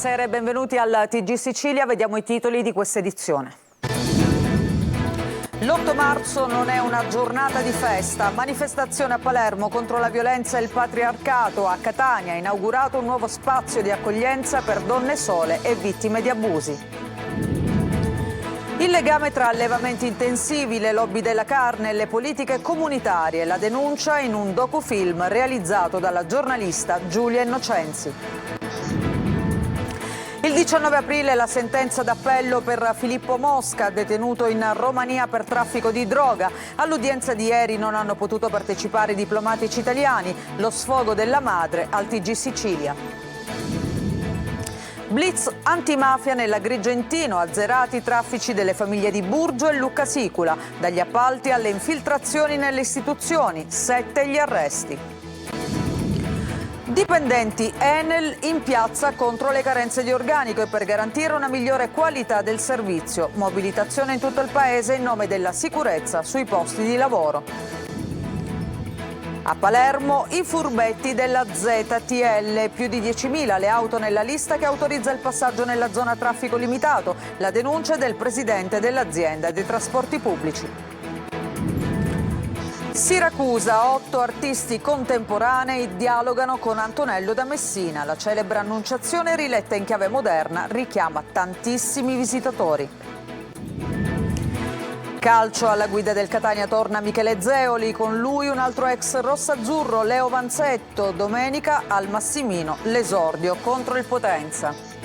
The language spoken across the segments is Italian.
Buonasera e benvenuti al TG Sicilia. Vediamo i titoli di questa edizione. L'8 marzo non è una giornata di festa. Manifestazione a Palermo contro la violenza e il patriarcato. A Catania inaugurato un nuovo spazio di accoglienza per donne sole e vittime di abusi. Il legame tra allevamenti intensivi, le lobby della carne e le politiche comunitarie. La denuncia in un docufilm realizzato dalla giornalista Giulia Innocenzi. Il 19 aprile la sentenza d'appello per Filippo Mosca, detenuto in Romania per traffico di droga. All'udienza di ieri non hanno potuto partecipare i diplomatici italiani. Lo sfogo della madre al TG Sicilia. Blitz antimafia nell'Agrigentino, azzerati i traffici delle famiglie di Burgio e Lucca Sicula. Dagli appalti alle infiltrazioni nelle istituzioni, 7 gli arresti. Dipendenti Enel in piazza contro le carenze di organico e per garantire una migliore qualità del servizio. Mobilitazione in tutto il paese in nome della sicurezza sui posti di lavoro. A Palermo i furbetti della ZTL, più di 10.000 le auto nella lista che autorizza il passaggio nella zona a traffico limitato. La denuncia del presidente dell'azienda dei trasporti pubblici. Siracusa, 8 artisti contemporanei dialogano con Antonello da Messina. La celebre Annunciazione, riletta in chiave moderna, richiama tantissimi visitatori. Calcio, alla guida del Catania torna Michele Zeoli, con lui un altro ex rossazzurro, Leo Vanzetto. Domenica al Massimino l'esordio contro il Potenza.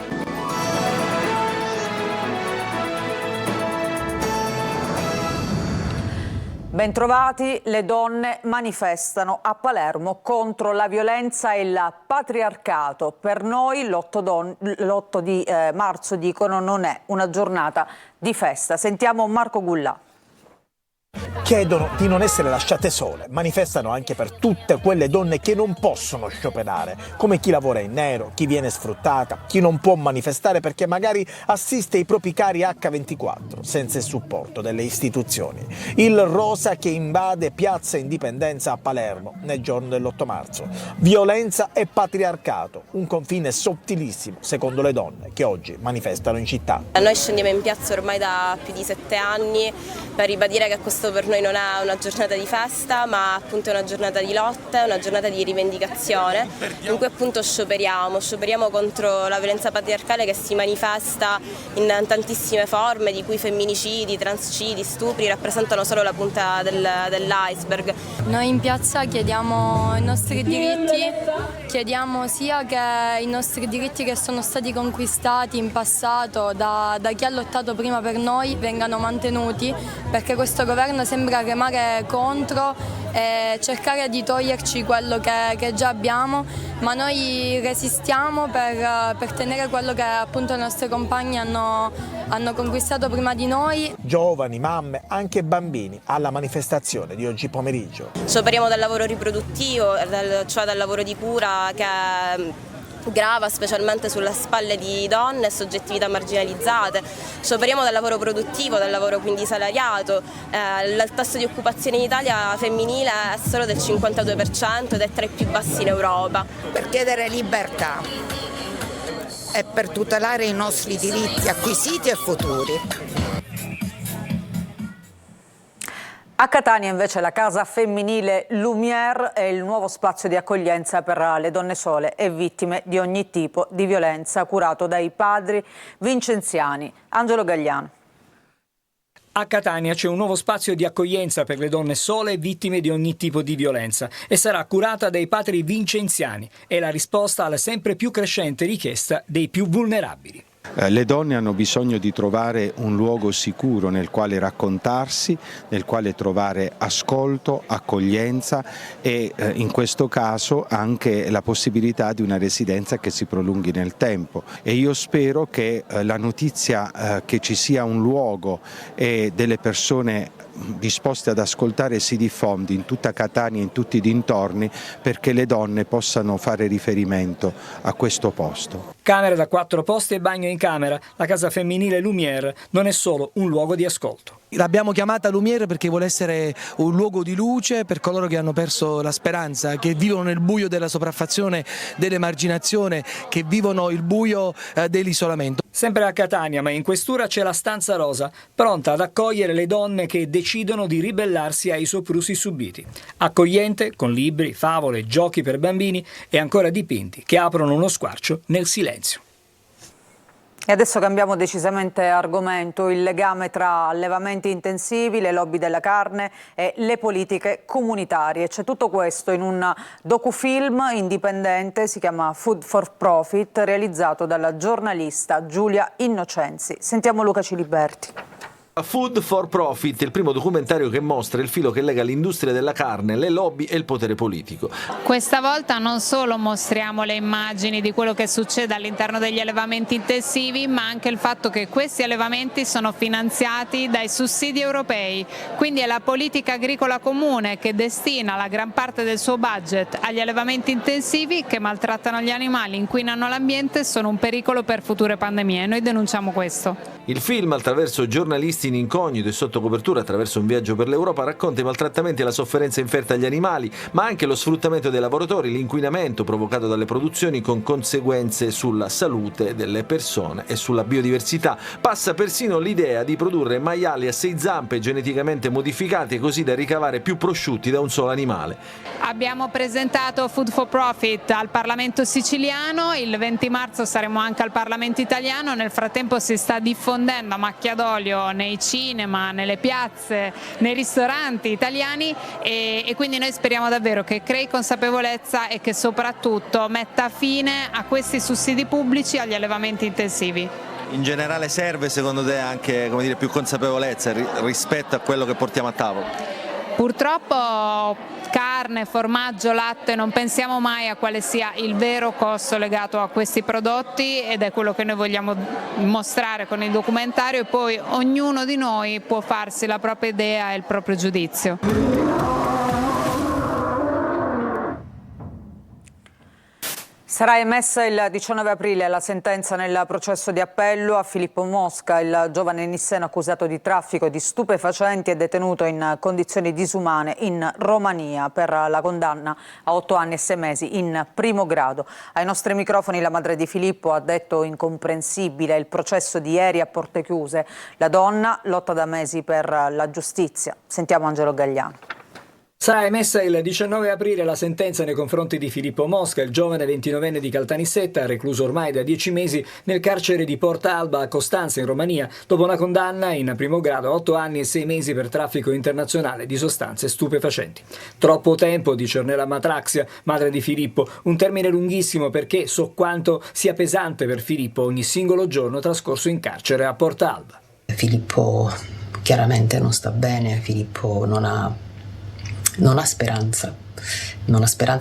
Bentrovati, le donne manifestano a Palermo contro la violenza e il patriarcato. Per noi l'8 di marzo, dicono, non è una giornata di festa. Sentiamo Marco Gullà. Chiedono di non essere lasciate sole, manifestano anche per tutte quelle donne che non possono scioperare, come chi lavora in nero, chi viene sfruttata, chi non può manifestare perché magari assiste i propri cari H24 senza il supporto delle istituzioni. Il rosa che invade Piazza Indipendenza a Palermo nel giorno dell'8 marzo. Violenza e patriarcato, un confine sottilissimo secondo le donne che oggi manifestano in città. Noi scendiamo in piazza ormai da più di 7 anni per ribadire che questo per noi non è una giornata di festa, ma appunto è una giornata di lotta, una giornata di rivendicazione, in cui appunto scioperiamo contro la violenza patriarcale che si manifesta in tantissime forme, di cui femminicidi, transcidi, stupri rappresentano solo la punta dell'iceberg. Noi in piazza chiediamo i nostri diritti, chiediamo sia che i nostri diritti che sono stati conquistati in passato da chi ha lottato prima per noi vengano mantenuti, perché questo governo sembra remare contro e cercare di toglierci quello che già abbiamo, ma noi resistiamo per tenere quello che appunto le nostre compagne hanno conquistato prima di noi. Giovani, mamme, anche bambini alla manifestazione di oggi pomeriggio. Scioperiamo dal lavoro riproduttivo, cioè dal lavoro di cura che grava specialmente sulle spalle di donne e soggettività marginalizzate. Scioperiamo dal lavoro produttivo, dal lavoro quindi salariato. Il tasso di occupazione in Italia femminile è solo del 52% ed è tra i più bassi in Europa. Per chiedere libertà e per tutelare i nostri diritti acquisiti e futuri. A Catania invece la casa femminile Lumière è il nuovo spazio di accoglienza per le donne sole e vittime di ogni tipo di violenza, curato dai padri vincenziani. Angelo Gagliano. A Catania c'è un nuovo spazio di accoglienza per le donne sole e vittime di ogni tipo di violenza e sarà curata dai padri vincenziani. È la risposta alla sempre più crescente richiesta dei più vulnerabili. Le donne hanno bisogno di trovare un luogo sicuro nel quale raccontarsi, nel quale trovare ascolto, accoglienza e in questo caso anche la possibilità di una residenza che si prolunghi nel tempo. E io spero che la notizia che ci sia un luogo e delle persone disposte ad ascoltare si diffondi in tutta Catania e in tutti i dintorni, perché le donne possano fare riferimento a questo posto. Camere da 4 posti e bagno in camera, la casa femminile Lumière non è solo un luogo di ascolto. L'abbiamo chiamata Lumière perché vuole essere un luogo di luce per coloro che hanno perso la speranza, che vivono nel buio della sopraffazione, dell'emarginazione, che vivono il buio dell'isolamento. Sempre a Catania, ma in questura c'è la stanza rosa, pronta ad accogliere le donne che decidono di ribellarsi ai soprusi subiti. Accogliente, con libri, favole, giochi per bambini e ancora dipinti che aprono uno squarcio nel silenzio. E adesso cambiamo decisamente argomento, il legame tra allevamenti intensivi, le lobby della carne e le politiche comunitarie. C'è tutto questo in un docufilm indipendente, si chiama Food for Profit, realizzato dalla giornalista Giulia Innocenzi. Sentiamo Luca Ciliberti. Food for Profit, il primo documentario che mostra il filo che lega l'industria della carne, le lobby e il potere politico. Questa volta non solo mostriamo le immagini di quello che succede all'interno degli allevamenti intensivi, ma anche il fatto che questi allevamenti sono finanziati dai sussidi europei, quindi è la politica agricola comune che destina la gran parte del suo budget agli allevamenti intensivi che maltrattano gli animali, inquinano l'ambiente e sono un pericolo per future pandemie. Noi denunciamo questo. Il film, attraverso giornalisti in incognito e sotto copertura attraverso un viaggio per l'Europa, racconta i maltrattamenti e la sofferenza inferta agli animali, ma anche lo sfruttamento dei lavoratori, l'inquinamento provocato dalle produzioni con conseguenze sulla salute delle persone e sulla biodiversità. Passa persino l'idea di produrre maiali a 6 zampe geneticamente modificati così da ricavare più prosciutti da un solo animale. Abbiamo presentato Food for Profit al Parlamento siciliano, il 20 marzo saremo anche al Parlamento italiano, nel frattempo si sta diffondendo a macchia d'olio nei cinema, nelle piazze, nei ristoranti italiani e quindi noi speriamo davvero che crei consapevolezza e che soprattutto metta fine a questi sussidi pubblici agli allevamenti intensivi. In generale serve secondo te anche, come dire, più consapevolezza rispetto a quello che portiamo a tavola? Purtroppo carne, formaggio, latte, non pensiamo mai a quale sia il vero costo legato a questi prodotti ed è quello che noi vogliamo mostrare con il documentario e poi ognuno di noi può farsi la propria idea e il proprio giudizio. Sarà emessa il 19 aprile la sentenza nel processo di appello a Filippo Mosca, il giovane nisseno accusato di traffico di stupefacenti e detenuto in condizioni disumane in Romania per la condanna a 8 anni e 6 mesi in primo grado. Ai nostri microfoni la madre di Filippo ha detto incomprensibile il processo di ieri a porte chiuse. La donna lotta da mesi per la giustizia. Sentiamo Angelo Gagliano. Sarà emessa il 19 aprile la sentenza nei confronti di Filippo Mosca, il giovane 29enne di Caltanissetta, recluso ormai da 10 mesi nel carcere di Porta Alba a Costanza in Romania, dopo una condanna in primo grado a 8 anni e 6 mesi per traffico internazionale di sostanze stupefacenti. Troppo tempo, dice Ornella Matraxia, madre di Filippo, un termine lunghissimo perché so quanto sia pesante per Filippo ogni singolo giorno trascorso in carcere a Porta Alba. Filippo chiaramente non sta bene, Filippo non ha speranza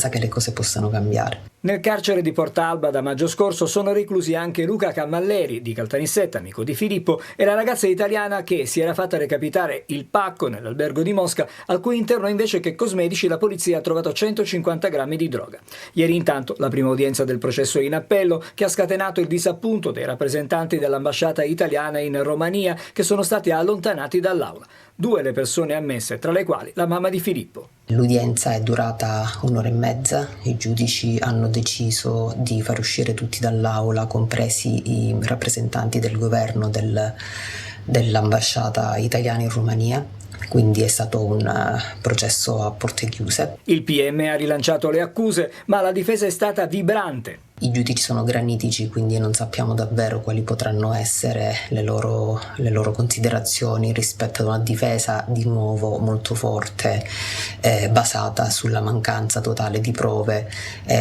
che le cose possano cambiare. Nel carcere di Porta Alba da maggio scorso sono reclusi anche Luca Cammalleri di Caltanissetta, amico di Filippo, e la ragazza italiana che si era fatta recapitare il pacco nell'albergo di Mosca, al cui interno invece che cosmetici la polizia ha trovato 150 grammi di droga. Ieri intanto la prima udienza del processo in appello che ha scatenato il disappunto dei rappresentanti dell'ambasciata italiana in Romania che sono stati allontanati dall'aula. 2 le persone ammesse, tra le quali la mamma di Filippo. L'udienza è durata 1 ora e mezza, i giudici hanno deciso di far uscire tutti dall'aula, compresi i rappresentanti del governo dell'ambasciata italiana in Romania. Quindi è stato un processo a porte chiuse. Il PM ha rilanciato le accuse, ma la difesa è stata vibrante. I giudici sono granitici, quindi non sappiamo davvero quali potranno essere le loro considerazioni rispetto ad una difesa di nuovo molto forte, basata sulla mancanza totale di prove,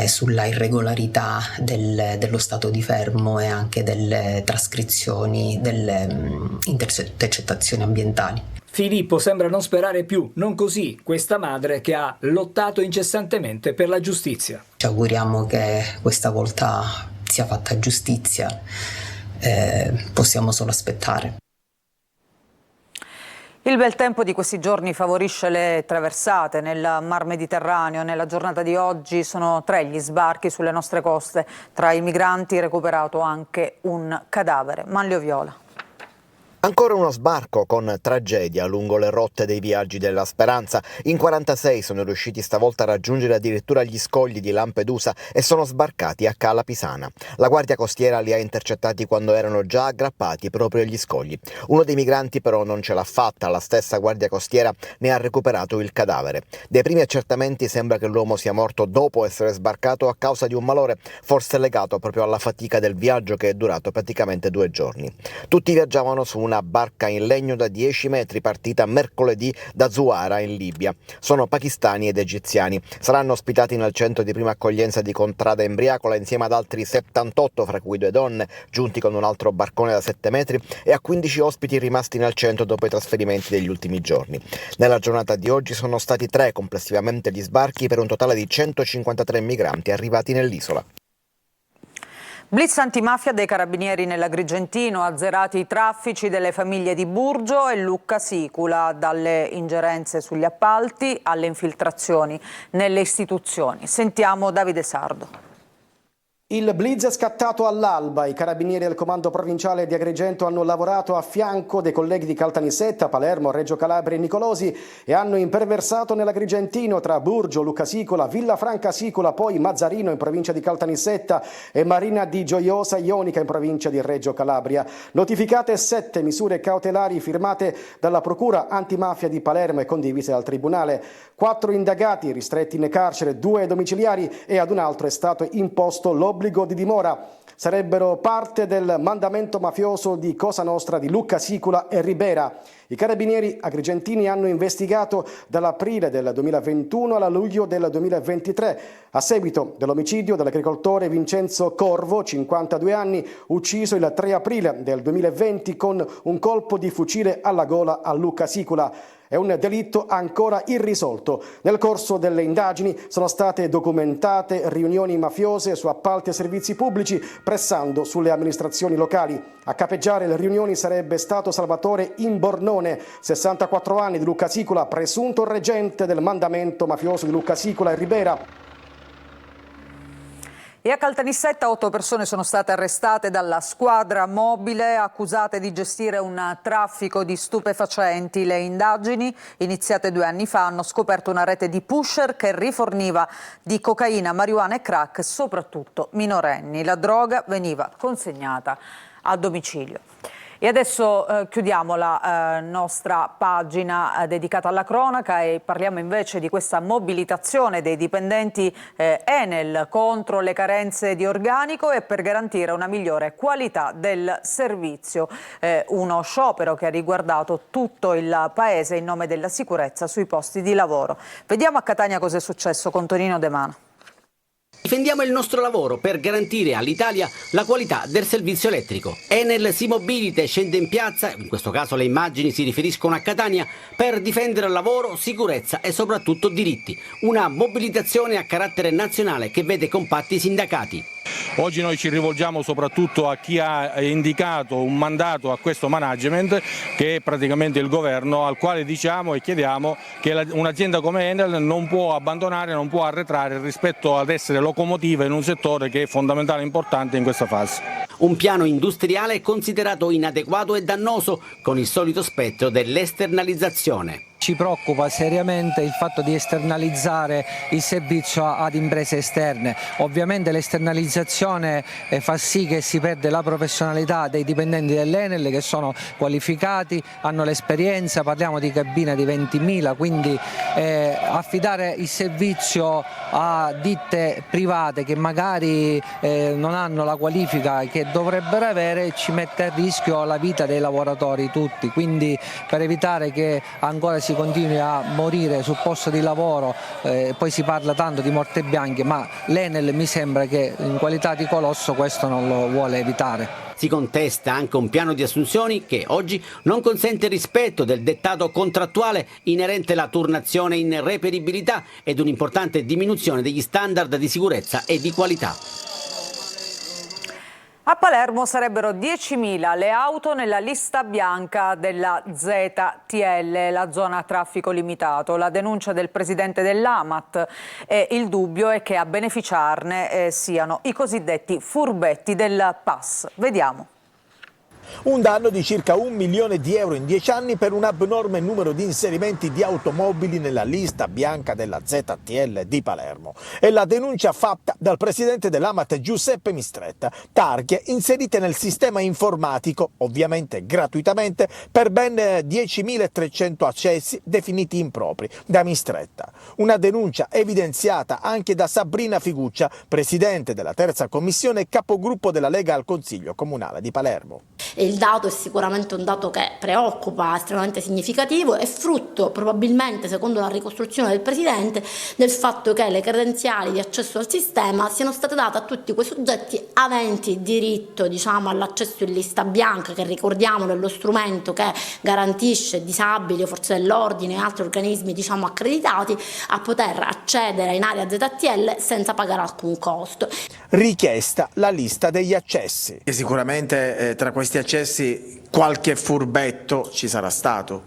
sulla irregolarità dello stato di fermo e anche delle trascrizioni, delle intercettazioni ambientali. Filippo sembra non sperare più, non così questa madre che ha lottato incessantemente per la giustizia. Ci auguriamo che questa volta sia fatta giustizia, possiamo solo aspettare. Il bel tempo di questi giorni favorisce le traversate nel Mar Mediterraneo. Nella giornata di oggi sono 3 gli sbarchi sulle nostre coste. Tra i migranti recuperato anche un cadavere. Manlio Viola. Ancora uno sbarco con tragedia lungo le rotte dei viaggi della speranza. In 46 sono riusciti stavolta a raggiungere addirittura gli scogli di Lampedusa e sono sbarcati a Cala Pisana. La Guardia Costiera li ha intercettati quando erano già aggrappati proprio agli scogli. Uno dei migranti però non ce l'ha fatta, la stessa Guardia Costiera ne ha recuperato il cadavere. Dai primi accertamenti sembra che l'uomo sia morto dopo essere sbarcato a causa di un malore, forse legato proprio alla fatica del viaggio che è durato praticamente 2 giorni. Tutti viaggiavano su una barca in legno da 10 metri partita mercoledì da Zuara in Libia. Sono pakistani ed egiziani. Saranno ospitati nel centro di prima accoglienza di Contrada Embriacola insieme ad altri 78, fra cui 2 donne, giunti con un altro barcone da 7 metri, e a 15 ospiti rimasti nel centro dopo i trasferimenti degli ultimi giorni. Nella giornata di oggi sono stati 3 complessivamente gli sbarchi per un totale di 153 migranti arrivati nell'isola. Blitz antimafia dei carabinieri nell'Agrigentino, azzerati i traffici delle famiglie di Burgio e Lucca Sicula, dalle ingerenze sugli appalti alle infiltrazioni nelle istituzioni. Sentiamo Davide Sardo. Il blitz è scattato all'alba. I carabinieri del comando provinciale di Agrigento hanno lavorato a fianco dei colleghi di Caltanissetta, Palermo, Reggio Calabria e Nicolosi e hanno imperversato nell'Agrigentino tra Burgio, Lucca Sicola, Villafranca Sicola, poi Mazzarino in provincia di Caltanissetta e Marina di Gioiosa Ionica in provincia di Reggio Calabria. Notificate 7 misure cautelari firmate dalla Procura Antimafia di Palermo e condivise dal Tribunale. 4 indagati ristretti in carcere, 2 domiciliari e ad un altro è stato imposto l'obbligo di dimora. Sarebbero parte del mandamento mafioso di Cosa Nostra di Lucca Sicula e Ribera. I carabinieri agrigentini hanno investigato dall'aprile del 2021 alla luglio del 2023 a seguito dell'omicidio dell'agricoltore Vincenzo Corvo, 52 anni, ucciso il 3 aprile del 2020 con un colpo di fucile alla gola a Lucca Sicula. È un delitto ancora irrisolto. Nel corso delle indagini sono state documentate riunioni mafiose su appalti e servizi pubblici, pressando sulle amministrazioni locali. A capeggiare le riunioni sarebbe stato Salvatore Imbornone, 64 anni, di Lucca Sicula, presunto reggente del mandamento mafioso di Lucca Sicula e Ribera. E a Caltanissetta 8 persone sono state arrestate dalla squadra mobile accusate di gestire un traffico di stupefacenti. Le indagini, iniziate 2 anni fa, hanno scoperto una rete di pusher che riforniva di cocaina, marijuana e crack, soprattutto minorenni. La droga veniva consegnata a domicilio. E adesso chiudiamo la nostra pagina dedicata alla cronaca e parliamo invece di questa mobilitazione dei dipendenti Enel contro le carenze di organico e per garantire una migliore qualità del servizio. Uno sciopero che ha riguardato tutto il paese in nome della sicurezza sui posti di lavoro. Vediamo a Catania cosa è successo con Tonino De Mano. Difendiamo il nostro lavoro per garantire all'Italia la qualità del servizio elettrico. Enel si mobilita e scende in piazza, in questo caso le immagini si riferiscono a Catania, per difendere lavoro, sicurezza e soprattutto diritti. Una mobilitazione a carattere nazionale che vede compatti i sindacati. Oggi noi ci rivolgiamo soprattutto a chi ha indicato un mandato a questo management, che è praticamente il governo, al quale diciamo e chiediamo che un'azienda come Enel non può abbandonare, non può arretrare rispetto ad essere locomotiva in un settore che è fondamentale e importante in questa fase. Un piano industriale considerato inadeguato e dannoso, con il solito spettro dell'esternalizzazione. Ci preoccupa seriamente il fatto di esternalizzare il servizio ad imprese esterne. Ovviamente l'esternalizzazione fa sì che si perde la professionalità dei dipendenti dell'Enel, che sono qualificati, hanno l'esperienza, parliamo di cabine di 20.000, quindi affidare il servizio a ditte private che magari non hanno la qualifica che dovrebbero avere ci mette a rischio la vita dei lavoratori tutti. Quindi per evitare che ancora si continui a morire sul posto di lavoro, poi si parla tanto di morte bianche, ma l'Enel mi sembra che in qualità di colosso questo non lo vuole evitare. Si contesta anche un piano di assunzioni che oggi non consente il rispetto del dettato contrattuale inerente alla turnazione in reperibilità ed un'importante diminuzione degli standard di sicurezza e di qualità. A Palermo sarebbero 10.000 le auto nella lista bianca della ZTL, la zona a traffico limitato. La denuncia del presidente dell'AMAT e il dubbio è che a beneficiarne siano i cosiddetti furbetti del PAS. Vediamo. Un danno di circa 1 milione di euro in 10 anni per un abnorme numero di inserimenti di automobili nella lista bianca della ZTL di Palermo. È la denuncia fatta dal presidente dell'AMAT Giuseppe Mistretta. Targhe inserite nel sistema informatico, ovviamente gratuitamente, per ben 10.300 accessi definiti impropri da Mistretta. Una denuncia evidenziata anche da Sabrina Figuccia, presidente della terza commissione e capogruppo della Lega al Consiglio Comunale di Palermo. Il dato è sicuramente un dato che preoccupa, estremamente significativo, è frutto probabilmente, secondo la ricostruzione del Presidente, del fatto che le credenziali di accesso al sistema siano state date a tutti quei soggetti aventi diritto, all'accesso in lista bianca, che ricordiamo è lo strumento che garantisce disabili o forze dell'ordine e altri organismi accreditati a poter accedere in area ZTL senza pagare alcun costo. Richiesta la lista degli accessi. E sicuramente tra questi accessi qualche furbetto ci sarà stato.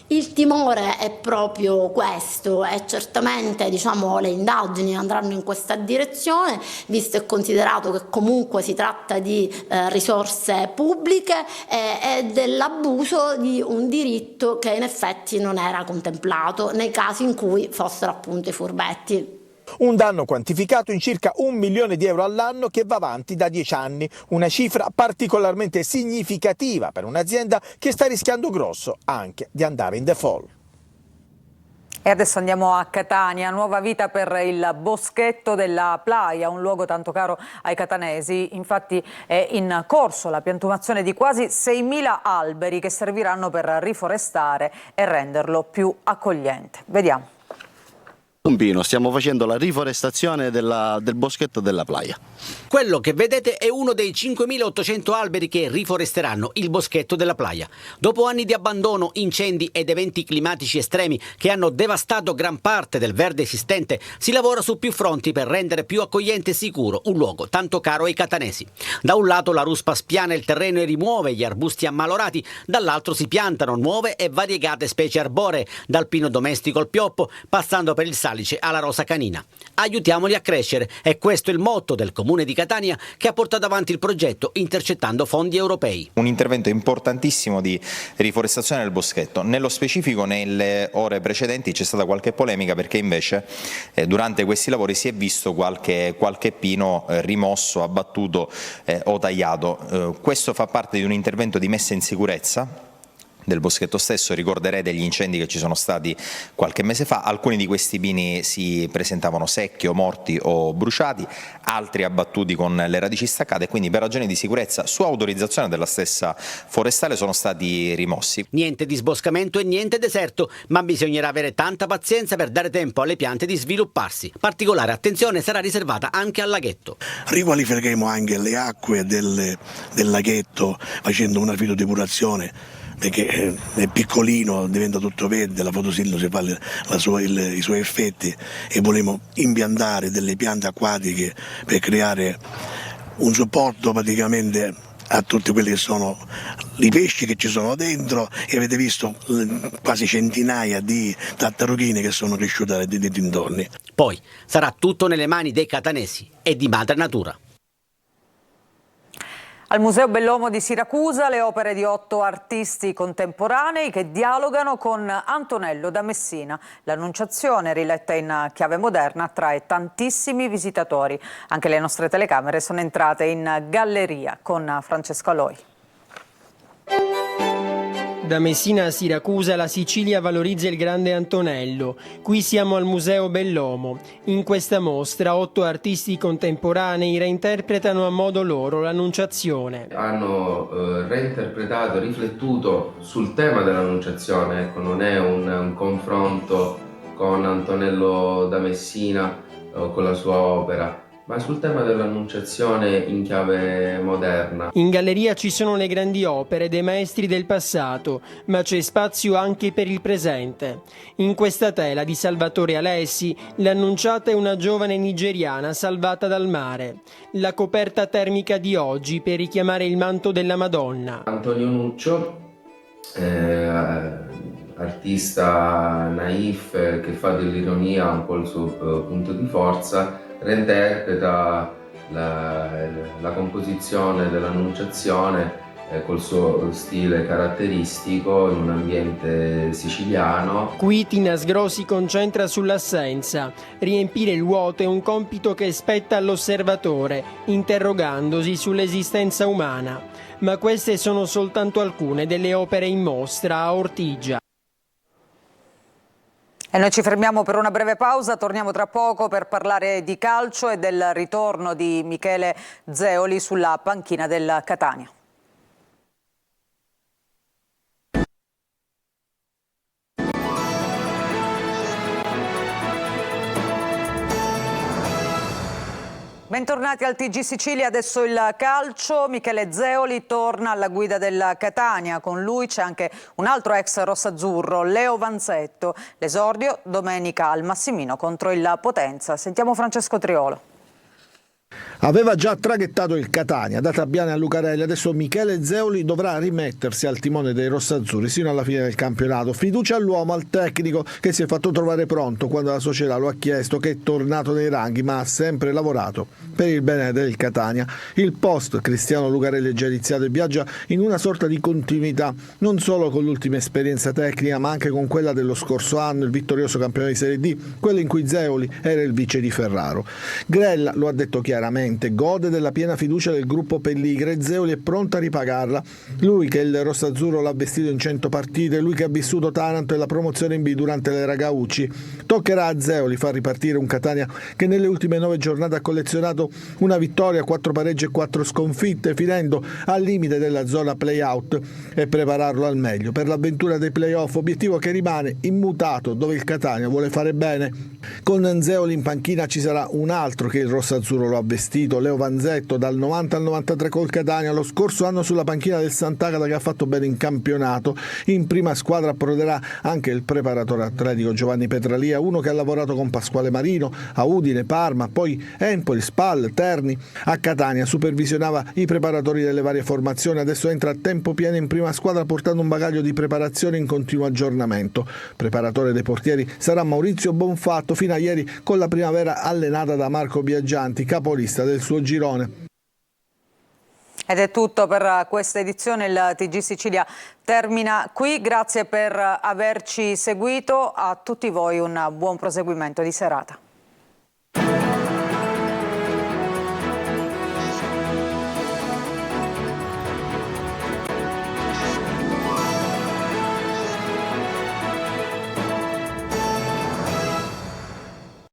Il timore è proprio questo e certamente le indagini andranno in questa direzione, visto e considerato che comunque si tratta di risorse pubbliche e dell'abuso di un diritto che in effetti non era contemplato nei casi in cui fossero appunto i furbetti. Un danno quantificato in circa 1 milione di euro all'anno che va avanti da 10 anni, una cifra particolarmente significativa per un'azienda che sta rischiando grosso anche di andare in default. E adesso andiamo a Catania, nuova vita per il Boschetto della Playa, un luogo tanto caro ai catanesi. Infatti è in corso la piantumazione di quasi 6.000 alberi che serviranno per riforestare e renderlo più accogliente. Vediamo. Stiamo facendo la riforestazione del Boschetto della Playa. Quello che vedete è uno dei 5.800 alberi che riforesteranno il Boschetto della Playa. Dopo anni di abbandono, incendi ed eventi climatici estremi che hanno devastato gran parte del verde esistente, si lavora su più fronti per rendere più accogliente e sicuro un luogo tanto caro ai catanesi. Da un lato la ruspa spiana il terreno e rimuove gli arbusti ammalorati, dall'altro si piantano nuove e variegate specie arboree, dal pino domestico al pioppo, passando per il salice alla rosa canina. Aiutiamoli a crescere, è questo il motto del Comune di Catania che ha portato avanti il progetto intercettando fondi europei. Un intervento importantissimo di riforestazione del boschetto. Nello specifico nelle ore precedenti c'è stata qualche polemica perché invece durante questi lavori si è visto qualche pino rimosso, abbattuto o tagliato. Questo fa parte di un intervento di messa in sicurezza del boschetto stesso. Ricorderete gli incendi che ci sono stati qualche mese fa, alcuni di questi pini si presentavano secchi o morti o bruciati, altri abbattuti con le radici staccate e quindi per ragioni di sicurezza su autorizzazione della stessa forestale sono stati rimossi. Niente disboscamento e niente deserto, ma bisognerà avere tanta pazienza per dare tempo alle piante di svilupparsi. Particolare attenzione sarà riservata anche al laghetto. Riqualificheremo anche le acque del laghetto facendo una fitodepurazione, perché è piccolino, diventa tutto verde, la fotosintesi fa i suoi effetti e volevamo impiantare delle piante acquatiche per creare un supporto praticamente a tutti quelli che sono i pesci che ci sono dentro e avete visto quasi centinaia di tartarughine che sono cresciute dei dintorni. Poi sarà tutto nelle mani dei catanesi e di madre natura. Al Museo Bellomo di Siracusa le opere di 8 artisti contemporanei che dialogano con Antonello da Messina. L'Annunciazione, riletta in chiave moderna, attrae tantissimi visitatori. Anche le nostre telecamere sono entrate in galleria con Francesco Aloi. Da Messina a Siracusa la Sicilia valorizza il grande Antonello. Qui siamo al Museo Bellomo. In questa mostra 8 artisti contemporanei reinterpretano a modo loro l'Annunciazione. Hanno reinterpretato, riflettuto sul tema dell'Annunciazione. Ecco, non è un confronto con Antonello da Messina o con la sua opera, ma sul tema dell'annunciazione in chiave moderna. In galleria ci sono le grandi opere dei maestri del passato, ma c'è spazio anche per il presente. In questa tela di Salvatore Alessi, l'annunciata è una giovane nigeriana salvata dal mare. La coperta termica di oggi per richiamare il manto della Madonna. Antonio Nuccio, artista naif che fa dell'ironia un po' il suo punto di forza, reinterpreta la composizione dell'Annunciazione col suo stile caratteristico in un ambiente siciliano. Qui Tina Sgro si concentra sull'assenza. Riempire il vuoto è un compito che spetta all'osservatore, interrogandosi sull'esistenza umana. Ma queste sono soltanto alcune delle opere in mostra a Ortigia. E noi ci fermiamo per una breve pausa, torniamo tra poco per parlare di calcio e del ritorno di Michele Zeoli sulla panchina del Catania. Bentornati al TG Sicilia, adesso il calcio. Michele Zeoli torna alla guida del Catania, con lui c'è anche un altro ex rossazzurro, Leo Vanzetto. L'esordio domenica al Massimino contro il Potenza. Sentiamo Francesco Triolo. Aveva già traghettato il Catania da Tabiane a Lucarelli, adesso Michele Zeoli dovrà rimettersi al timone dei rossazzurri sino alla fine del campionato. Fiducia all'uomo, al tecnico che si è fatto trovare pronto quando la società lo ha chiesto, che è tornato nei ranghi ma ha sempre lavorato per il bene del Catania. Il post Cristiano Lucarelli è già iniziato e viaggia in una sorta di continuità non solo con l'ultima esperienza tecnica ma anche con quella dello scorso anno, il vittorioso campione di Serie D, quello in cui Zeoli era il vice di Ferraro. Grella lo ha detto chiaramente, gode della piena fiducia del gruppo Pelligra e Zeoli è pronto a ripagarla. Lui che il rossazzurro l'ha vestito in 100 partite, lui che ha vissuto Taranto e la promozione in B durante l'era Gaucci. Toccherà a Zeoli far ripartire un Catania che nelle ultime 9 giornate ha collezionato una vittoria, 4 pareggi e 4 sconfitte, finendo al limite della zona play-out, e prepararlo al meglio per l'avventura dei play-off, obiettivo che rimane immutato, dove il Catania vuole fare bene. Con Zeoli in panchina ci sarà un altro che il rossazzurro lo ha vestito, Leo Vanzetto, dal 90 al 93 col Catania, lo scorso anno sulla panchina del Sant'Agata, che ha fatto bene in campionato. In prima squadra approderà anche il preparatore atletico Giovanni Petralia, uno che ha lavorato con Pasquale Marino a Udine, Parma, poi Empoli, Spal, Terni. A Catania supervisionava i preparatori delle varie formazioni, adesso entra a tempo pieno in prima squadra portando un bagaglio di preparazione in continuo aggiornamento. Preparatore dei portieri sarà Maurizio Bonfatto, fino a ieri con la primavera allenata da Marco Biaggianti, capolista del suo girone. Ed è tutto per questa edizione, il TG Sicilia termina qui, grazie per averci seguito, a tutti voi un buon proseguimento di serata.